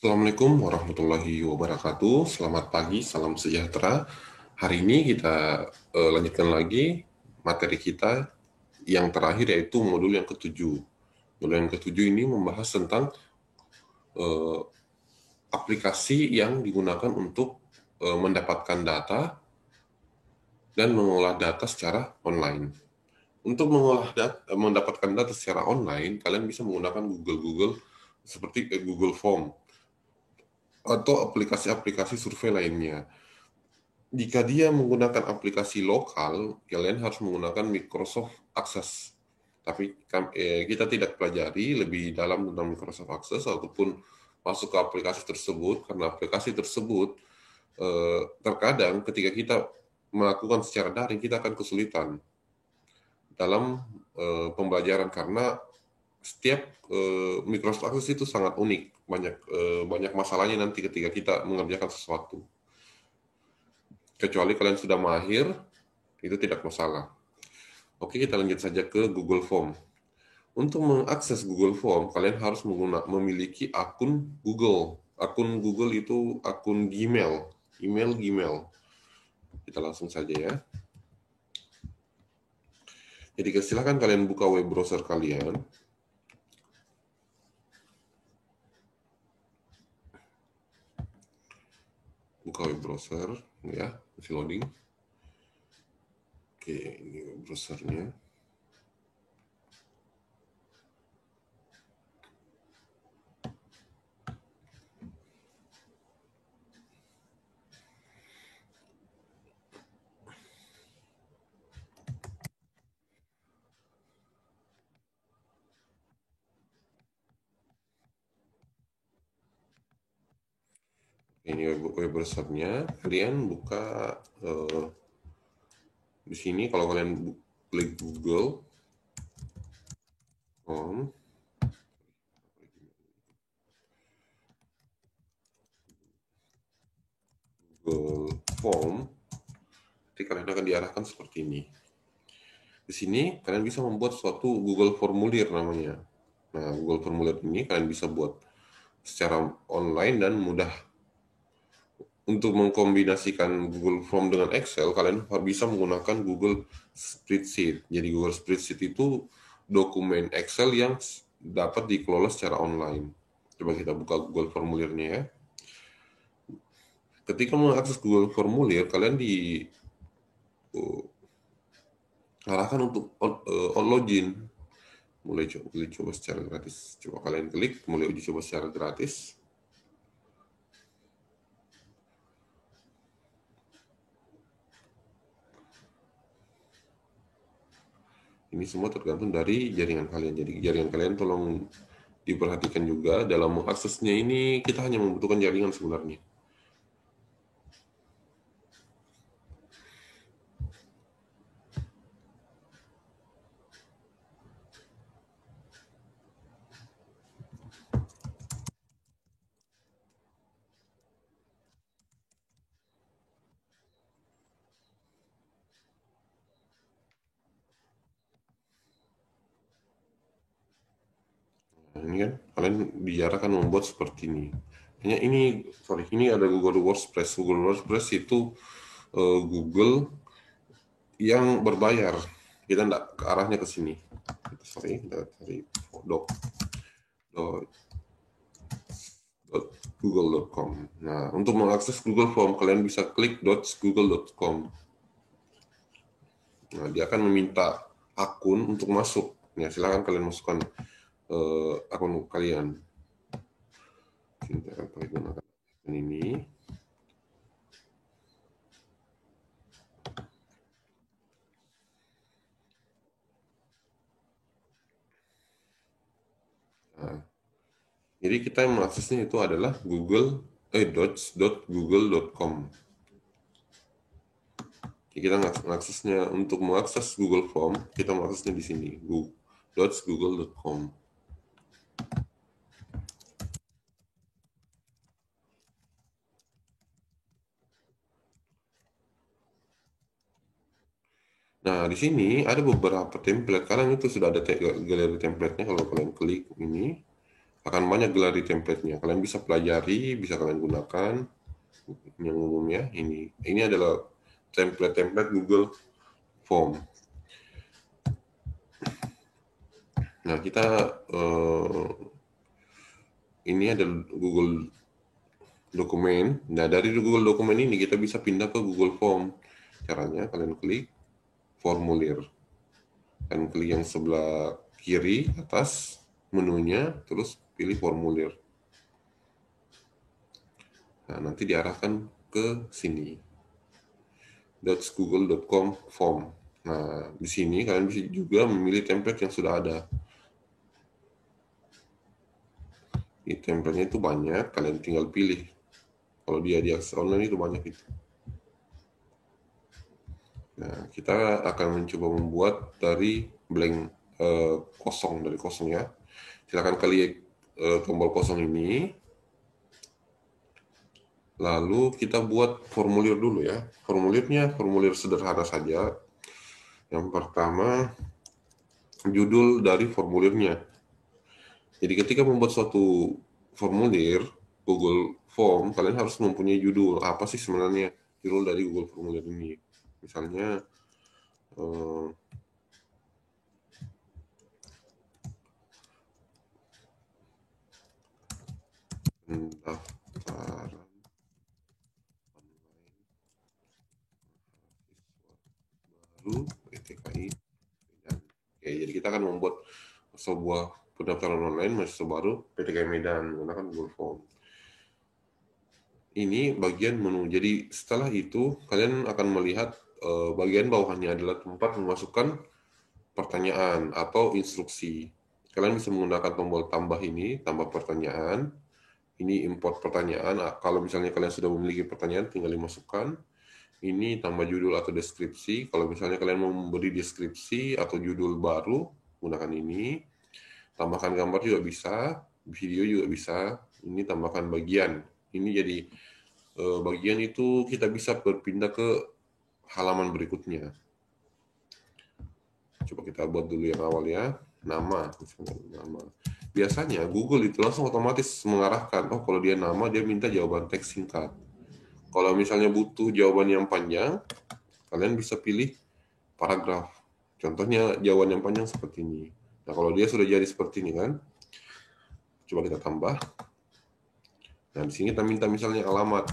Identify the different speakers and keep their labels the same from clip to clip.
Speaker 1: Assalamualaikum warahmatullahi wabarakatuh. Selamat pagi, salam sejahtera. Hari ini kita lanjutkan lagi materi kita yang terakhir yaitu modul yang ketujuh. Modul yang ketujuh ini membahas tentang eh, aplikasi yang digunakan untuk mendapatkan data dan mengolah data secara online. Untuk mendapatkan data secara online, kalian bisa menggunakan Google seperti Google Form atau aplikasi-aplikasi survei lainnya. Jika dia menggunakan aplikasi lokal, kalian harus menggunakan Microsoft Access. Tapi kita tidak pelajari lebih dalam tentang Microsoft Access ataupun masuk ke aplikasi tersebut, karena aplikasi tersebut terkadang ketika kita melakukan secara daring, kita akan kesulitan dalam pembelajaran karena setiap Microsoft Access itu sangat unik, banyak masalahnya nanti ketika kita mengerjakan sesuatu. Kecuali kalian sudah mahir, itu tidak masalah. Oke, kita lanjut saja ke Google Form. Untuk mengakses Google Form, kalian harus memiliki akun Google. Akun Google itu akun Gmail, email Gmail. Kita langsung saja ya. Jadi silakan kalian buka web browser kalian. Buka web browser, ya, masih loading. Oke, ini web browsernya. Ini web browsernya. Kalian buka di sini. Kalau kalian klik Google Form, Google Form, nanti kalian akan diarahkan seperti ini. Di sini kalian bisa membuat suatu Google Formulir namanya. Nah, Google Formulir ini kalian bisa buat secara online dan mudah. Untuk mengkombinasikan Google Form dengan Excel, kalian bisa menggunakan Google Spreadsheet. Jadi Google Spreadsheet itu dokumen Excel yang dapat dikelola secara online. Coba kita buka Google Formulirnya ya. Ketika mengakses Google Formulir, kalian diarahkan untuk login. Mulai uji coba secara gratis. Coba kalian klik mulai uji coba secara gratis. Ini semua tergantung dari jaringan kalian. Jadi jaringan kalian tolong diperhatikan juga dalam mengaksesnya ini, kita hanya membutuhkan jaringan sebenarnya. Nah, ini kan kalian diarahkan membuat seperti ini. Hanya ini ada Google WordPress. Google WordPress itu Google yang berbayar. Kita tidak ke arahnya ke sini. Kita cari google.com. Nah, untuk mengakses Google Form, kalian bisa klik .google.com. Nah, dia akan meminta akun untuk masuk. Ya, silakan kalian masukkan akun kalian. Kita akan pakai gunakan ini. Nah, jadi kita yang mengaksesnya itu adalah docs.google.com. Jadi kita mengaksesnya untuk mengakses Google Form, kita mengaksesnya di sini, docs.google.com. Nah, di sini ada beberapa template. Kalian itu sudah ada galeri template-nya. Kalau kalian klik ini, Akan banyak Gelari template-nya. Kalian bisa pelajari, bisa kalian gunakan. Yang umumnya ini adalah template Google Form. Nah, kita ini ada Google Dokumen. Nah, dari Google Dokumen ini kita bisa pindah ke Google Form. Caranya kalian klik formulir. Kalian klik yang sebelah kiri atas menunya, terus pilih formulir. Nah, nanti diarahkan ke sini. .google.com form. Nah, di sini kalian bisa juga memilih template yang sudah ada. Di template-nya itu banyak, kalian tinggal pilih. Kalau dia di akses online itu banyak itu. Nah, kita akan mencoba membuat dari blank kosong, dari kosong ya. Silakan klik tombol kosong ini. Lalu kita buat formulir dulu ya. Formulirnya formulir sederhana saja. Yang pertama, judul dari formulirnya. Jadi ketika membuat suatu formulir Google Form, kalian harus mempunyai judul. Apa sih sebenarnya judul dari Google Formulir ini? Misalnya pendaftaran baru PTKI. Oke, jadi kita akan membuat sebuah pendaftaran online mahasiswa baru PTKI Medan menggunakan Google Form. Ini bagian menu. Jadi setelah itu kalian akan melihat bagian bawahnya adalah tempat memasukkan pertanyaan atau instruksi. Kalian bisa menggunakan tombol tambah ini, tambah pertanyaan. Ini import pertanyaan. Kalau misalnya kalian sudah memiliki pertanyaan, tinggal dimasukkan. Ini tambah judul atau deskripsi. Kalau misalnya kalian mau memberi deskripsi atau judul baru, gunakan ini. Tambahkan gambar juga bisa, video juga bisa. Ini tambahkan bagian. Ini jadi bagian itu kita bisa berpindah ke halaman berikutnya. Coba kita buat dulu yang awal ya. Nama, misalnya nama. Biasanya Google itu langsung otomatis mengarahkan, oh kalau dia nama dia minta jawaban teks singkat. Kalau misalnya butuh jawaban yang panjang, kalian bisa pilih paragraf. Contohnya jawaban yang panjang seperti ini. Nah kalau dia sudah jadi seperti ini kan, coba kita tambah. Nah di sini kita minta misalnya alamat.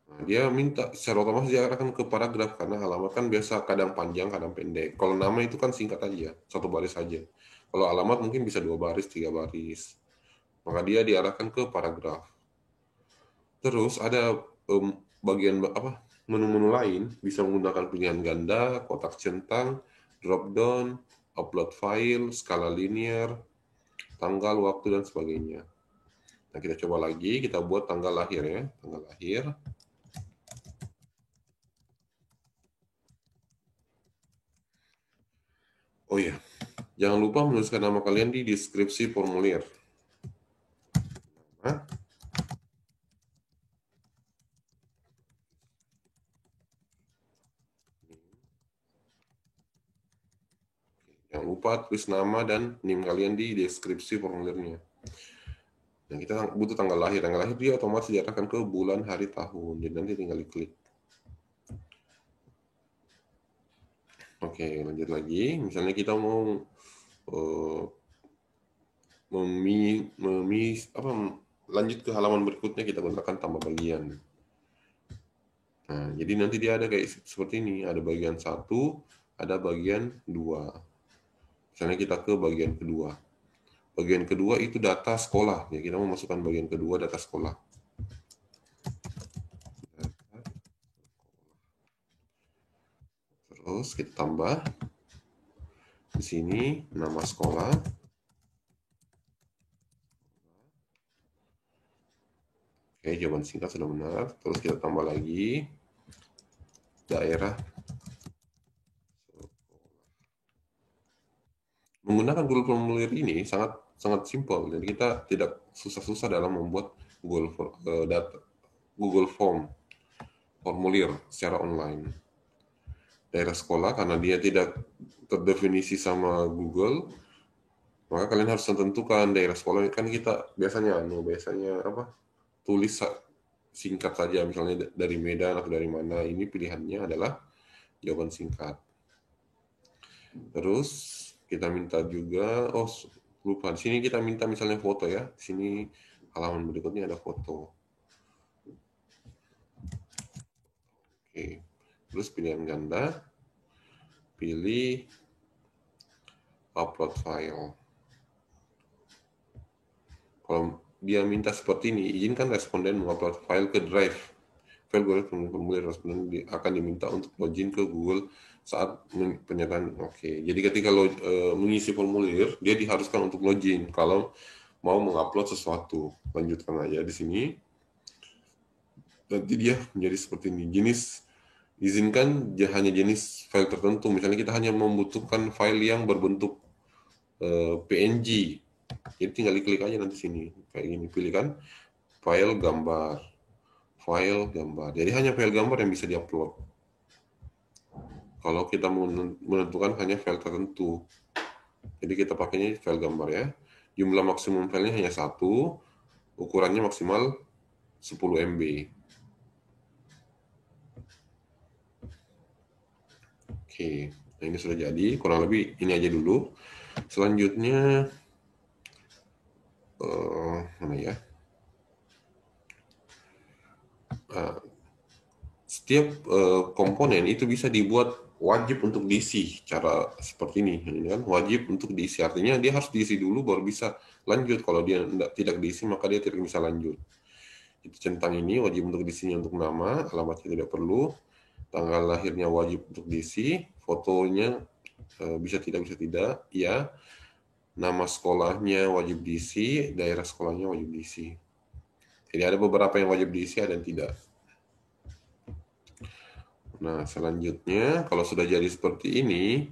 Speaker 1: Nah, dia minta secara otomatis dia akan ke paragraf karena alamat kan biasa kadang panjang kadang pendek. Kalau nama itu kan singkat aja, satu baris saja. Kalau alamat mungkin bisa 2 baris, 3 baris. Maka dia diarahkan ke paragraf. Terus ada bagian apa menu-menu lain bisa menggunakan pilihan ganda, kotak centang, drop down, upload file, skala linear, tanggal, waktu dan sebagainya. Nah, kita coba lagi, kita buat tanggal lahir ya, tanggal lahir. Oh iya, jangan lupa menuliskan nama kalian di deskripsi formulir. Nah, jangan lupa tulis nama dan NIM kalian di deskripsi formulirnya. Nah, kita butuh tanggal lahir. Tanggal lahir dia otomatis diarahkan ke bulan, hari, tahun. Jadi nanti tinggal diklik. Oke, lanjut lagi. Misalnya kita mau lanjut ke halaman berikutnya, kita gunakan tambah bagian. Nah, jadi nanti dia ada kayak seperti ini. Ada bagian 1, ada bagian 2. Misalnya kita ke bagian kedua. Bagian kedua itu data sekolah. Ya, kita mau masukkan bagian kedua data sekolah. Terus kita tambah di sini nama sekolah. Oke, jawaban singkat sudah benar. Terus kita tambah lagi daerah. Menggunakan Google Formulir ini sangat sangat simpel. Jadi kita tidak susah-susah dalam membuat Google Form formulir secara online. daerah sekolah karena dia tidak terdefinisi sama Google, maka kalian harus tentukan daerah sekolah. Kan kita biasanya apa, tulis singkat saja, misalnya dari Medan atau dari mana. Ini pilihannya adalah jawaban singkat. Terus kita minta juga, lupa, di sini kita minta misalnya foto ya. Di sini halaman berikutnya ada foto. Oke. Terus pilihan ganda, pilih upload file. Kalau dia minta seperti ini, izinkan responden mengupload file ke Drive. File formulir responden akan diminta untuk login ke Google saat penyertaan. Oke, jadi ketika mengisi formulir, dia diharuskan untuk login kalau mau mengupload sesuatu. Lanjutkan aja di sini. Nanti dia menjadi seperti ini. Izinkan hanya jenis file tertentu. Misalnya kita hanya membutuhkan file yang berbentuk PNG. Jadi tinggal diklik aja nanti sini kayak gini, pilihkan file gambar. Jadi hanya file gambar yang bisa diupload. Kalau kita menentukan hanya file tertentu, jadi kita pakainya file gambar ya. Jumlah maksimum filenya hanya 1, ukurannya maksimal 10 MB. Oke, nah ini sudah jadi, kurang lebih ini aja dulu. Selanjutnya mana ya? Setiap komponen itu bisa dibuat wajib untuk diisi cara seperti ini kan, wajib untuk diisi, artinya dia harus diisi dulu baru bisa lanjut. Kalau dia tidak diisi maka dia tidak bisa lanjut. Itu centang ini wajib untuk diisinya untuk nama, alamatnya tidak perlu, tanggal lahirnya wajib untuk diisi, fotonya bisa tidak ya, nama sekolahnya wajib diisi, daerah sekolahnya wajib diisi. Jadi ada beberapa yang wajib diisi, ada yang tidak. Nah, selanjutnya kalau sudah jadi seperti ini,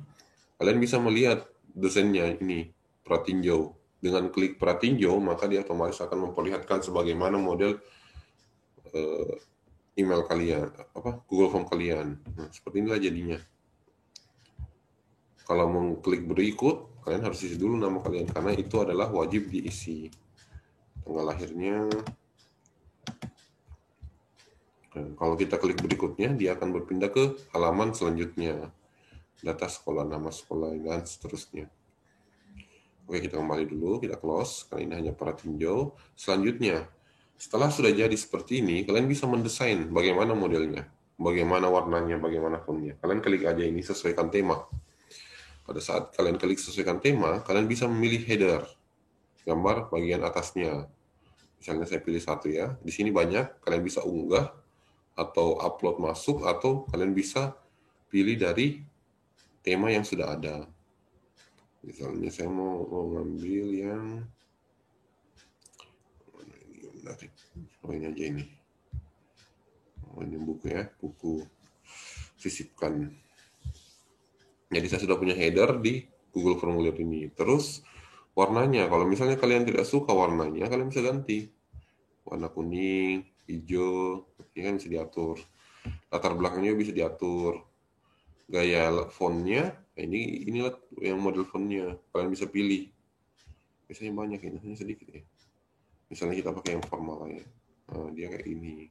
Speaker 1: kalian bisa melihat dosennya ini, pratinjau. Dengan klik pratinjau, maka dia otomatis akan memperlihatkan sebagaimana model email kalian, Google Form kalian. Nah, seperti inilah jadinya. Kalau mau klik berikut, kalian harus isi dulu nama kalian, karena itu adalah wajib diisi. Tanggal lahirnya. Nah, kalau kita klik berikutnya, dia akan berpindah ke halaman selanjutnya. Data sekolah, nama sekolah, dan seterusnya. Oke, kita kembali dulu, kita close. Kali ini hanya pratinjau. Selanjutnya, setelah sudah jadi seperti ini, kalian bisa mendesain bagaimana modelnya, bagaimana warnanya, bagaimana fontnya. Kalian klik aja ini, sesuaikan tema. Pada saat kalian klik sesuaikan tema, kalian bisa memilih header, gambar bagian atasnya. Misalnya saya pilih satu ya. Di sini banyak, kalian bisa unggah atau upload masuk, atau kalian bisa pilih dari tema yang sudah ada. Misalnya saya mau ngambil yang ini aja ini. Ini buku ya, buku sisipkan. Jadi saya sudah punya header di Google Formulir ini. Terus warnanya, kalau misalnya kalian tidak suka warnanya, kalian bisa ganti. Warna kuning, hijau, ini kan bisa diatur. Latar belakangnya bisa diatur. Gaya fontnya, inilah yang model fontnya. Kalian bisa pilih. Biasanya banyak ini, hanya sedikit ya. Misalnya kita pakai yang formal ya. Nah, dia kayak ini.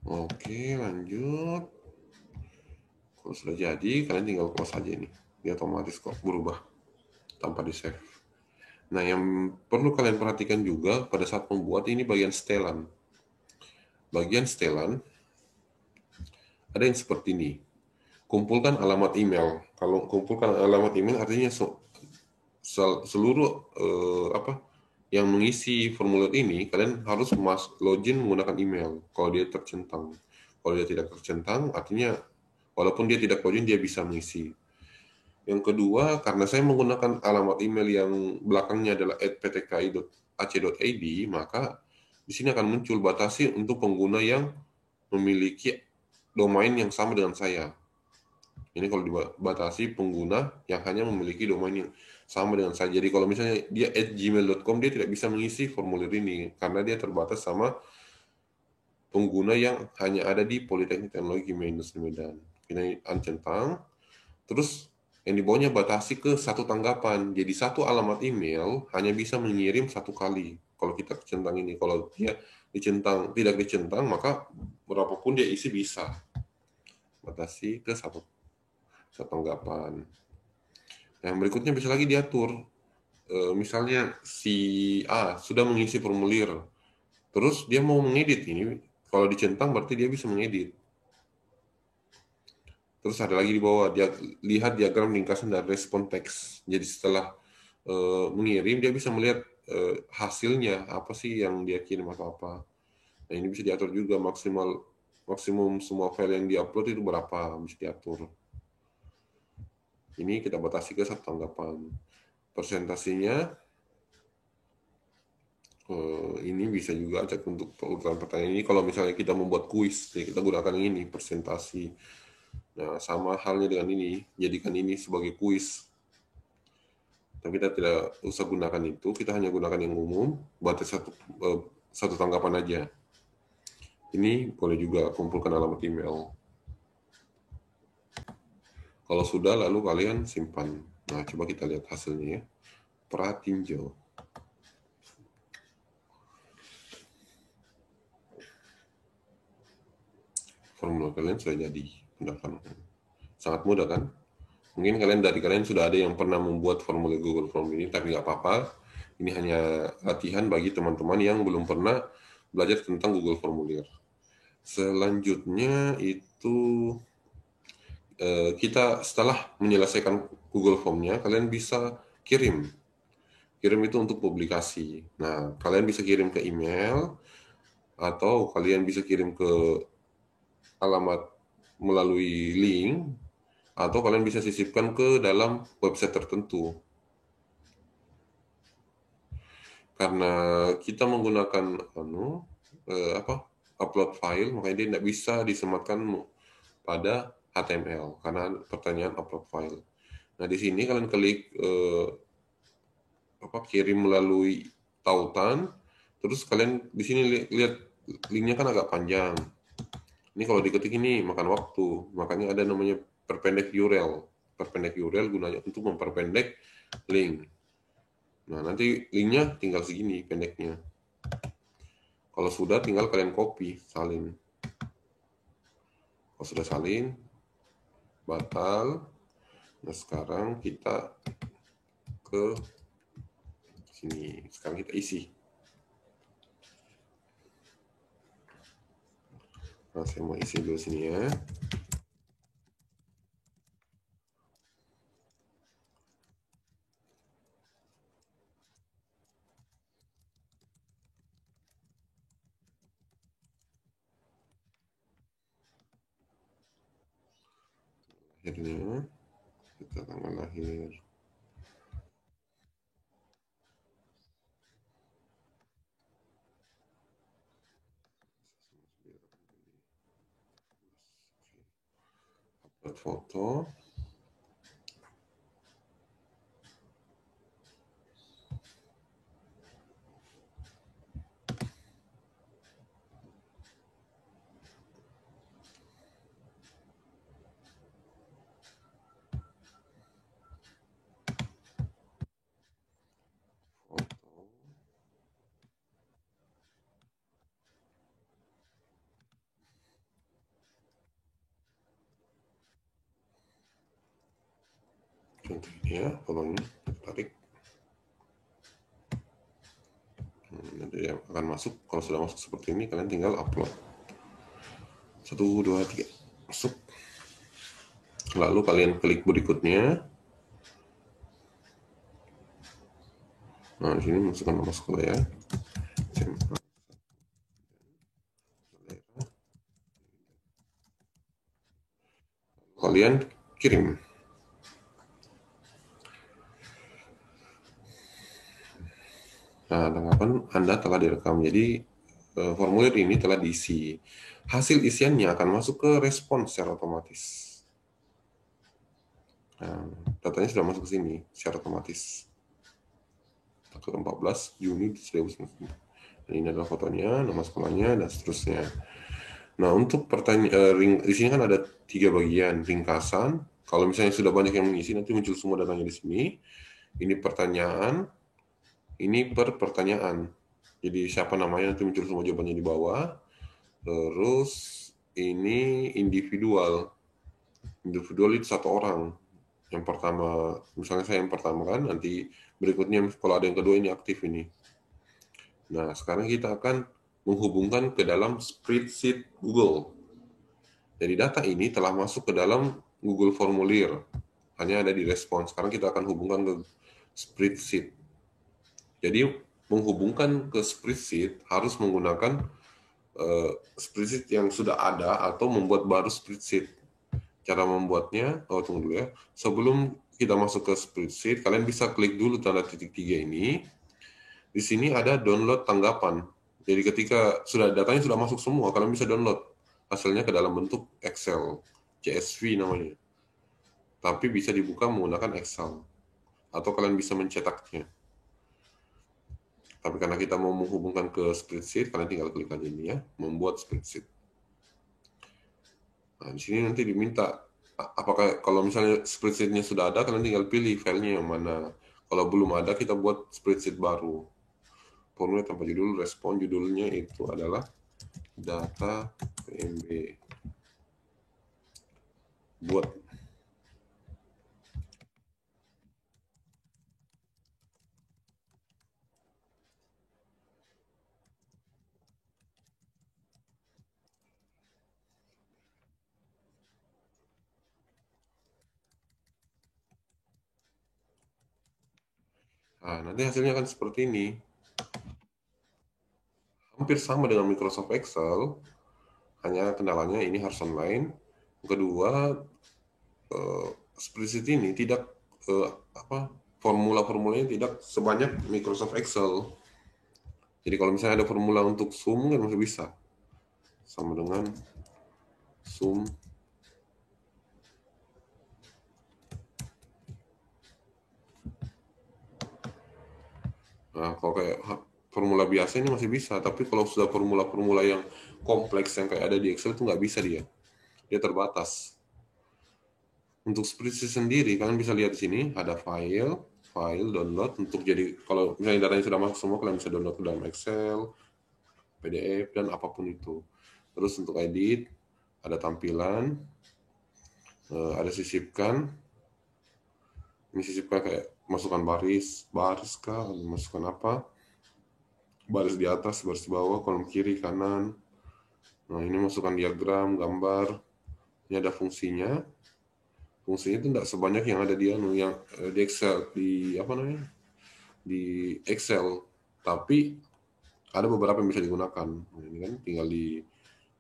Speaker 1: Oke, lanjut. Kalau sudah jadi, kalian tinggal close aja ini. Dia otomatis kok berubah tanpa di-save. Nah, yang perlu kalian perhatikan juga pada saat membuat ini bagian setelan. Bagian setelan ada yang seperti ini. Kumpulkan alamat email. Kalau kumpulkan alamat email artinya seluruh yang mengisi formulir ini, kalian harus login menggunakan email. Kalau dia tercentang. Kalau dia tidak tercentang, artinya walaupun dia tidak login, dia bisa mengisi. Yang kedua, karena saya menggunakan alamat email yang belakangnya adalah @ptki.ac.id, maka di sini akan muncul batasi untuk pengguna yang memiliki domain yang sama dengan saya. Ini kalau dibatasi pengguna yang hanya memiliki domain yang sama dengan saya. Jadi kalau misalnya dia @gmail.com, dia tidak bisa mengisi formulir ini karena dia terbatas sama pengguna yang hanya ada di Politeknik Teknologi Medan. Ini uncentang. Terus yang di bawahnya batasi ke satu tanggapan. Jadi satu alamat email hanya bisa mengirim satu kali. Kalau kita centang ini, kalau dia tidak dicentang, maka berapapun dia isi bisa. Batasi ke satu tanggapan. Yang berikutnya bisa lagi diatur. Misalnya si A sudah mengisi formulir, terus dia mau mengedit ini. Kalau dicentang berarti dia bisa mengedit. Terus ada lagi di bawah, dia lihat diagram ringkasan dan respon teks. Jadi setelah mengirim, dia bisa melihat hasilnya, apa sih yang dia kirim atau apa. Nah ini bisa diatur juga maksimum semua file yang diupload itu berapa, bisa diatur. Ini kita batasi ke satu tanggapan. Presentasinya, ini bisa juga acak untuk urutan pertanyaan ini. Kalau misalnya kita membuat kuis, ya kita gunakan ini, presentasi. Nah, sama halnya dengan ini, jadikan ini sebagai kuis. Dan kita tidak usah gunakan itu, kita hanya gunakan yang umum, batas satu tanggapan aja. Ini boleh juga kumpulkan alamat email. Kalau sudah, lalu kalian simpan. Nah, coba kita lihat hasilnya ya. Pratinjo. Formula kalian sudah jadi. Sangat mudah kan? Mungkin dari kalian sudah ada yang pernah membuat formulir Google Form ini, tapi nggak apa-apa. Ini hanya latihan bagi teman-teman yang belum pernah belajar tentang Google Formulir. Selanjutnya itu kita setelah menyelesaikan Google Form-nya, kalian bisa kirim. Kirim itu untuk publikasi. Nah, kalian bisa kirim ke email, atau kalian bisa kirim ke alamat melalui link, atau kalian bisa sisipkan ke dalam website tertentu. Karena kita menggunakan upload file, makanya dia tidak bisa disematkan pada HTML karena pertanyaan upload file. Nah di sini kalian klik kirim melalui tautan, terus kalian di sini lihat linknya kan agak panjang. Ini kalau diketik ini makan waktu, makanya ada namanya perpendek URL. Perpendek URL gunanya untuk memperpendek link. Nah nanti linknya tinggal segini pendeknya. Kalau sudah tinggal kalian copy, salin. Kalau sudah salin, batal. Nah sekarang kita ke sini. Sekarang kita isi. Nah saya mau isi dulu sini ya. Akhirnya kita tanggal lahir. Upload foto. Contoh ini ya, kolomnya tarik. Nanti dia akan masuk. Kalau sudah masuk seperti ini, kalian tinggal upload. 1, 2, 3, masuk. Lalu kalian klik berikutnya. Nah, di sini masukkan nama sekolah ya. Kalian kirim. Nah, tanggapan Anda telah direkam. Jadi, formulir ini telah diisi. Hasil isiannya akan masuk ke respon secara otomatis. Nah, datanya sudah masuk ke sini secara otomatis. Tanggal 14 Juni 2019. Dan ini adalah fotonya, nama sekolahnya, dan seterusnya. Nah, untuk pertanyaan di sini kan ada 3 bagian, ringkasan. Kalau misalnya sudah banyak yang mengisi, nanti muncul semua datanya di sini. Ini pertanyaan, ini per pertanyaan. Jadi siapa namanya nanti muncul semua jawabannya di bawah. Terus ini individual. Individual itu satu orang. Yang pertama, misalnya saya yang pertama kan, nanti berikutnya kalau ada yang kedua ini aktif ini. Nah, sekarang kita akan menghubungkan ke dalam spreadsheet Google. Jadi data ini telah masuk ke dalam Google Formulir. Hanya ada di respon. Sekarang kita akan hubungkan ke spreadsheet. Jadi menghubungkan ke spreadsheet harus menggunakan spreadsheet yang sudah ada atau membuat baru spreadsheet. Cara membuatnya, tunggu dulu ya. Sebelum kita masuk ke spreadsheet, kalian bisa klik dulu tanda titik 3 ini. Di sini ada download tanggapan. Jadi ketika datanya sudah masuk semua, kalian bisa download hasilnya ke dalam bentuk Excel, CSV namanya. Tapi bisa dibuka menggunakan Excel. Atau kalian bisa mencetaknya. Tapi karena kita mau menghubungkan ke spreadsheet, kalian tinggal klik aja ini ya, membuat spreadsheet. Nah, di sini nanti diminta, apakah kalau misalnya spreadsheet-nya sudah ada, kalian tinggal pilih filenya yang mana. Kalau belum ada, kita buat spreadsheet baru. Formulir tanpa judul, respon judulnya itu adalah data PMB. Buat. Nah, nanti hasilnya akan seperti ini. Hampir sama dengan Microsoft Excel, hanya kendalanya ini harus online. Kedua, spreadsheet ini tidak formula-formulanya tidak sebanyak Microsoft Excel. Jadi kalau misalnya ada formula untuk sum kan masih bisa. Sama dengan sum. Nah, kalau kayak formula biasa ini masih bisa, tapi kalau sudah formula-formula yang kompleks yang kayak ada di Excel itu nggak bisa dia. Dia terbatas. Untuk spreadsheet sendiri, kalian bisa lihat di sini ada file, download untuk jadi kalau misalnya datanya sudah masuk semua, kalian bisa download ke dalam Excel, PDF dan apapun itu. Terus untuk edit, ada tampilan, ada sisipkan. Ini sisipkan kayak masukkan baris kah, masukkan apa? Baris di atas, baris di bawah, kolom kiri, kanan. Nah, ini masukkan diagram, gambar. Ini ada fungsinya. Fungsinya itu tidak sebanyak yang ada di Excel, di apa namanya? Di Excel. Tapi ada beberapa yang bisa digunakan. Nah, ini kan tinggal diikuti.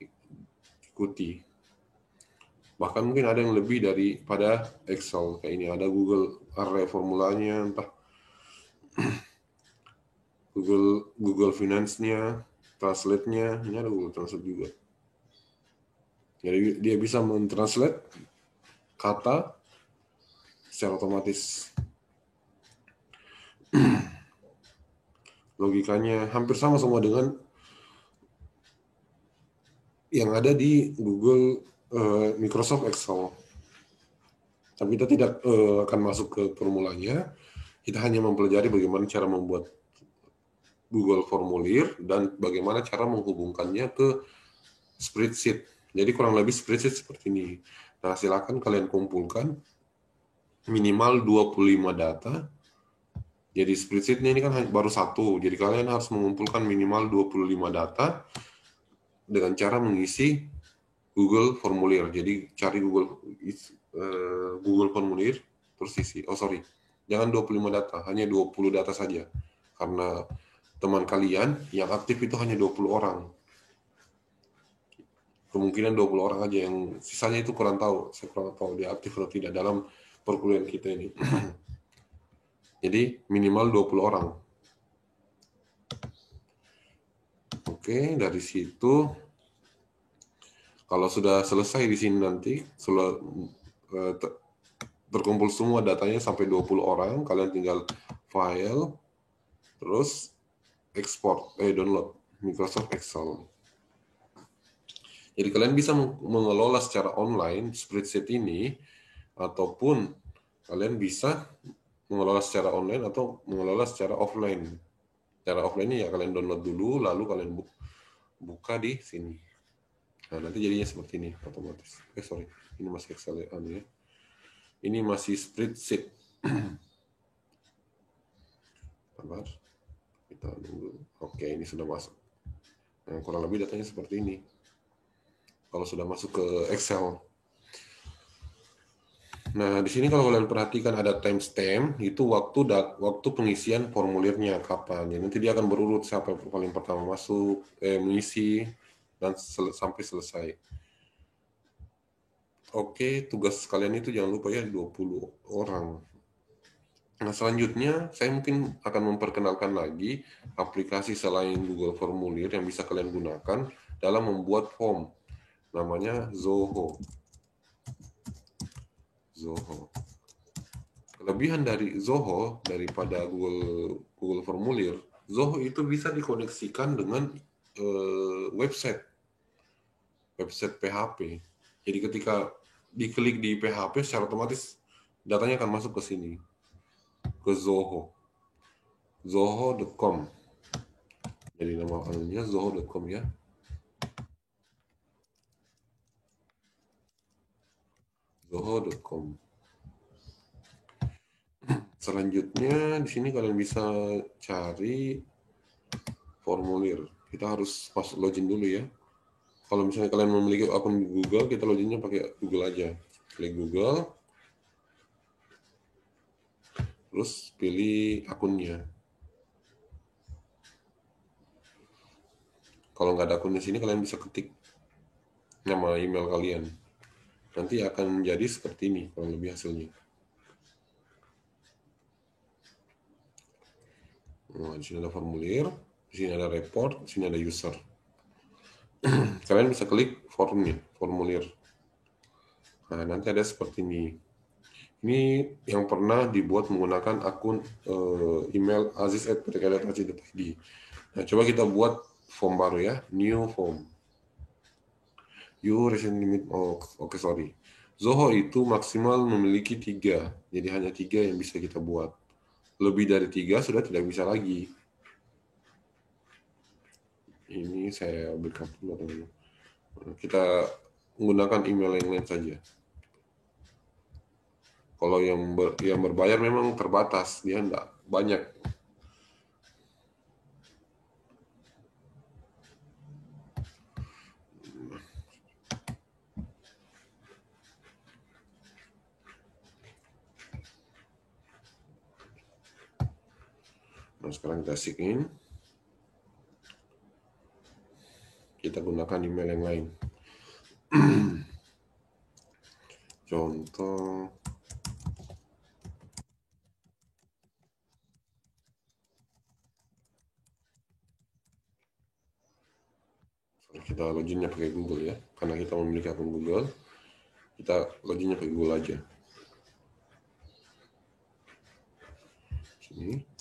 Speaker 1: Bahkan mungkin ada yang lebih daripada Excel. Kayak ini ada Google Array formulanya, entah Google Finance-nya, Translate-nya, ini ada Google Translate juga. Jadi dia bisa mentranslate kata secara otomatis. Logikanya hampir sama semua dengan yang ada di Google Microsoft Excel. Tapi kita tidak akan masuk ke formulanya. Kita hanya mempelajari bagaimana cara membuat Google Formulir dan bagaimana cara menghubungkannya ke spreadsheet. Jadi kurang lebih spreadsheet seperti ini. Nah, silakan kalian kumpulkan minimal 25 data. Jadi spreadsheet-nya ini kan baru satu. Jadi kalian harus mengumpulkan minimal 25 data dengan cara mengisi Google Formulir. Jadi cari Google Formulir terus isi. Jangan 25 data, hanya 20 data saja. Karena teman kalian yang aktif itu hanya 20 orang. Kemungkinan 20 orang aja, yang sisanya itu kurang tahu. Saya kurang tahu dia aktif atau tidak dalam perkuliahan kita ini. Jadi minimal 20 orang. Oke, dari situ kalau sudah selesai di sini nanti terkumpul semua datanya sampai 20 orang, kalian tinggal file, terus export, download Microsoft Excel. Jadi kalian bisa mengelola secara online spreadsheet ini, ataupun kalian bisa mengelola secara online atau mengelola secara offline. Secara offline ini ya kalian download dulu, lalu kalian buka di sini. Nah, nanti jadinya seperti ini otomatis. Sorry, ini masih Excel ya. Ini masih spreadsheet. Sabar, kita nunggu. Oke, ini sudah masuk. Nah, kurang lebih datanya seperti ini. Kalau sudah masuk ke Excel. Nah, di sini kalau kalian perhatikan ada timestamp, itu waktu pengisian formulirnya kapan. Ya, nanti dia akan berurut siapa yang paling pertama masuk, mengisi, dan sampai selesai. Oke, tugas kalian itu jangan lupa ya 20 orang. Nah, selanjutnya saya mungkin akan memperkenalkan lagi aplikasi selain Google Formulir yang bisa kalian gunakan dalam membuat form. Namanya Zoho. Kelebihan dari Zoho daripada Google Formulir, Zoho itu bisa dikoneksikan dengan website PHP. Jadi ketika diklik di PHP secara otomatis datanya akan masuk ke sini, ke zoho.com. Jadi nama anunya zoho.com ya. zoho.com. Selanjutnya di sini kalian bisa cari formulir. Kita harus login dulu ya. Kalau misalnya kalian memiliki akun Google, kita loginnya pakai Google aja. Klik Google, terus pilih akunnya. Kalau nggak ada akun di sini, kalian bisa ketik nama email kalian. Nanti akan menjadi seperti ini, kurang lebih hasilnya. Nah, di sini ada formulir, di sini ada report, di sini ada user. Kalian bisa klik formulir. Nah, nanti ada seperti ini. Ini yang pernah dibuat menggunakan akun email aziz@ptk.ac.id. Nah, coba kita buat form baru ya, new form. You recent limit, sorry. Zoho itu maksimal memiliki 3, jadi hanya 3 yang bisa kita buat. Lebih dari 3 sudah tidak bisa lagi. Ini saya backup dulu. Kita menggunakan email yang lain saja. Kalau yang berbayar memang terbatas, dia enggak banyak. Nah, sekarang kita sign in. Kita gunakan email yang lain. Contoh. Kita loginnya pakai Google ya. Karena kita memiliki akun Google, kita loginnya pakai Google aja. Sini.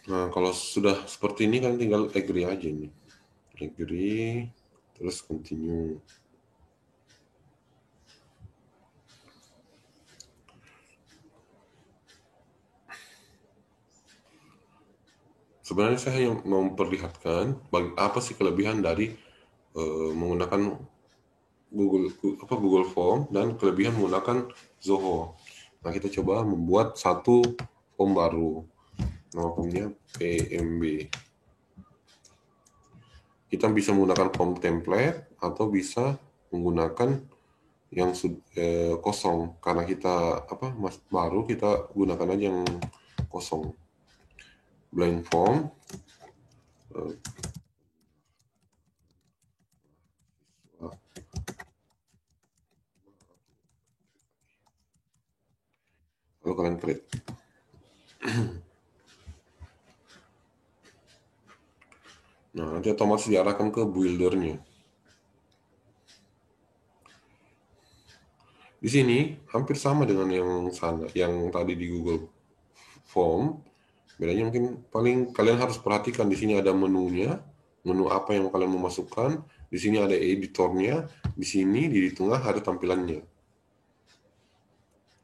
Speaker 1: Nah, kalau sudah seperti ini kan tinggal agree aja nih. Agree, terus continue. Sebenarnya saya hanya memperlihatkan apa sih kelebihan dari menggunakan Google Form dan kelebihan menggunakan Zoho. Nah, kita coba membuat satu form baru. Nama formnya PMB. Kita bisa menggunakan form template atau bisa menggunakan yang kosong. Karena kita baru, kita gunakan aja yang kosong. Blank form. kalian create. Nah, nanti otomatis diarahkan ke buildernya. Di sini hampir sama dengan yang tadi di Google Form. Bedanya mungkin paling kalian harus perhatikan di sini ada menunya, menu apa yang kalian mau masukkan. Di sini ada editornya, di sini di tengah ada tampilannya.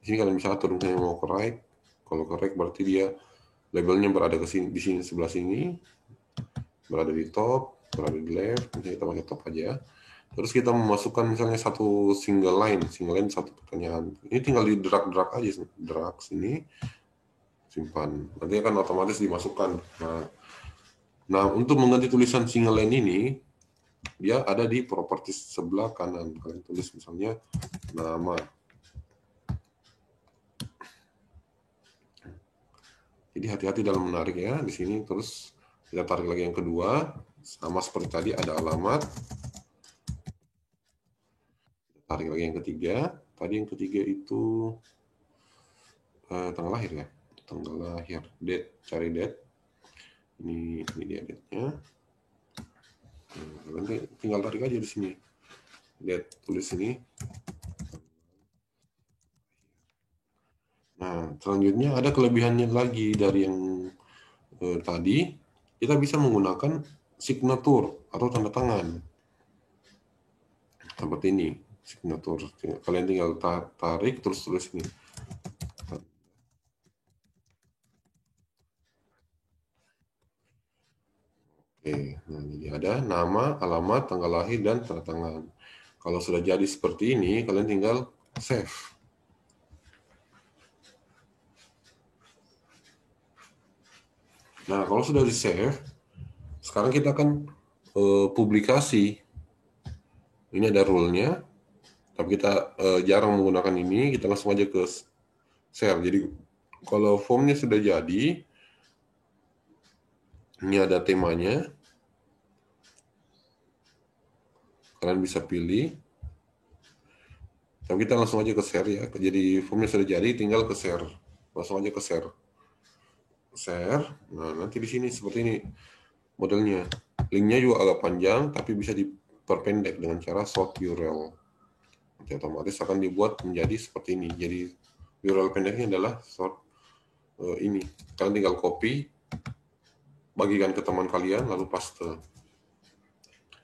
Speaker 1: Di sini kalian bisa atur misalnya mau ke right. Kalau ke right berarti dia labelnya berada ke sini, di sini sebelah sini, berada di top, berada di left. Misalnya kita pakai top aja. Terus kita memasukkan misalnya satu single line satu pertanyaan. Ini tinggal di drag aja, drag sini, simpan. Nanti akan otomatis dimasukkan. Nah, untuk mengganti tulisan single line ini, dia ada di properties sebelah kanan. Kalian tulis misalnya nama. Jadi hati-hati dalam menarik ya di sini. Terus kita tarik lagi yang kedua, sama seperti tadi ada alamat. Tarik lagi yang ketiga. Tadi yang ketiga itu tanggal lahir ya. Tanggal lahir. Date, cari date. Ini dia date-nya. Nanti tinggal tarik aja di sini. Date, tulis ini. Nah, selanjutnya ada kelebihannya lagi dari yang tadi. Kita bisa menggunakan signature atau tanda tangan. Seperti ini. Signature. Kalian tinggal tarik terus tulis ini. Oke, nah jadi ada nama, alamat, tanggal lahir, dan tanda tangan. Kalau sudah jadi seperti ini, kalian tinggal save. Nah, kalau sudah di save, sekarang kita akan publikasi. Ini ada rule-nya, tapi kita jarang menggunakan ini, kita langsung aja ke share. Jadi kalau formnya sudah jadi, ini ada temanya, kalian bisa pilih. Tapi kita langsung aja ke share ya. Jadi formnya sudah jadi, tinggal ke share. Langsung aja ke share. Share. Nah, nanti di sini seperti ini modelnya. Linknya juga agak panjang, tapi bisa diperpendek dengan cara short URL. Nanti otomatis akan dibuat menjadi seperti ini. Jadi URL pendeknya adalah short ini. Kalian tinggal copy, bagikan ke teman kalian, lalu paste.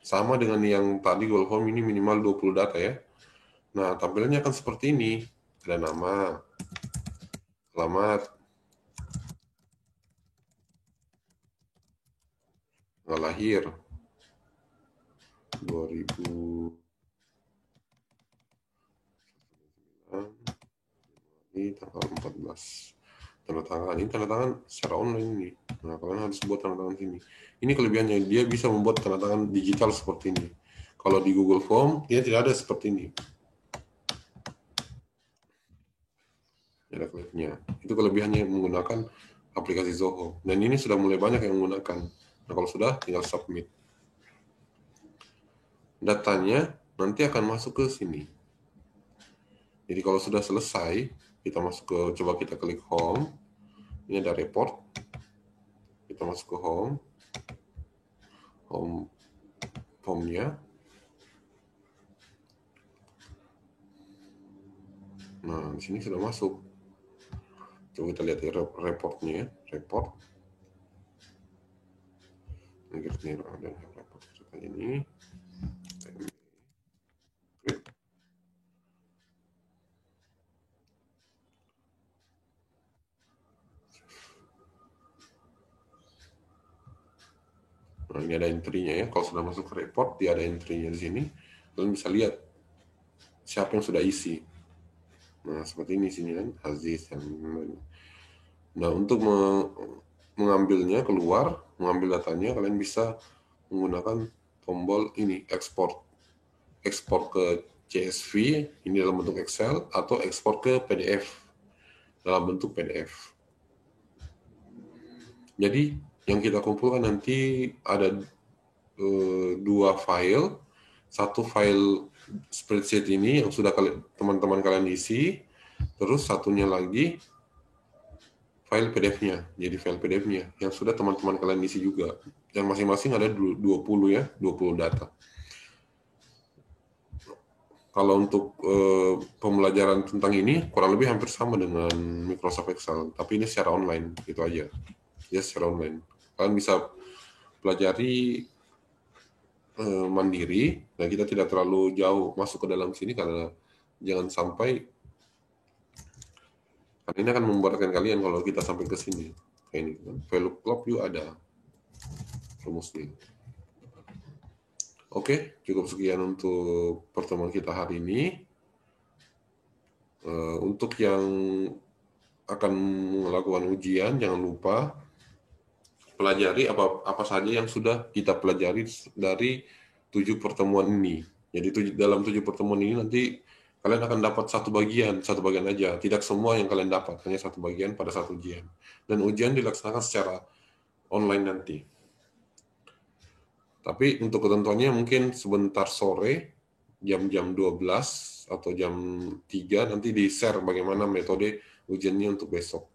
Speaker 1: Sama dengan yang tadi Google Form, ini minimal 20 data ya. Nah, tampilannya akan seperti ini. Ada nama, alamat, tanggal lahir, 2000, ini tanggal 14. Tanda tangan, ini tanda tangan secara online ini. Nah, kalian harus buat tanda tangan sini. Ini kelebihannya, dia bisa membuat tanda tangan digital seperti ini. Kalau di Google Form, dia tidak ada seperti ini. Ada kliknya. Itu kelebihannya menggunakan aplikasi Zoho. Dan ini sudah mulai banyak yang menggunakan. Nah, kalau sudah, tinggal submit. Datanya nanti akan masuk ke sini. Jadi kalau sudah selesai, kita masuk ke, coba kita klik home. Ini ada report. Kita masuk ke home. Home-nya. Nah, di sini sudah masuk. Coba kita lihat ya, reportnya, report. Ini ada report ini. Nah, ini ada entry-nya ya. Kalau sudah masuk ke report, dia ada entry-nya di sini. Kalian bisa lihat siapa yang sudah isi. Nah, seperti ini sini kan, Aziz. Nah, untuk mengambilnya keluar, mengambil datanya, kalian bisa menggunakan tombol ini, export. Ekspor ke CSV, ini dalam bentuk Excel, atau ekspor ke PDF, dalam bentuk PDF. Jadi, yang kita kumpulkan nanti ada dua file. Satu file spreadsheet ini yang sudah teman-teman kalian isi, terus satunya lagi file PDF-nya, jadi file PDF-nya yang sudah teman-teman kalian isi juga. Dan masing-masing ada 20 ya, 20 data. Kalau untuk pembelajaran tentang ini kurang lebih hampir sama dengan Microsoft Excel, tapi ini secara online, gitu aja. Ya, secara online. Kalian bisa pelajari mandiri, nah kita tidak terlalu jauh masuk ke dalam sini karena jangan sampai, karena ini akan membuatkan kalian kalau kita sampai ke sini. Kayak ini, value club juga ada rumusnya. Oke, cukup sekian untuk pertemuan kita hari ini. Untuk yang akan melakukan ujian, jangan lupa pelajari apa saja yang sudah kita pelajari dari 7 pertemuan ini. Jadi dalam 7 pertemuan ini nanti kalian akan dapat satu bagian aja. Tidak semua yang kalian dapat, hanya satu bagian pada satu ujian. Dan ujian dilaksanakan secara online nanti. Tapi untuk ketentuannya mungkin sebentar sore, jam-jam 12 atau jam 3 nanti di-share bagaimana metode ujiannya untuk besok.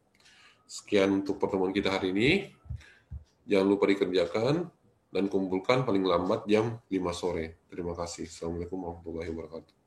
Speaker 1: Sekian untuk pertemuan kita hari ini. Jangan lupa dikerjakan dan kumpulkan paling lambat jam 5 sore. Terima kasih. Assalamualaikum warahmatullahi wabarakatuh.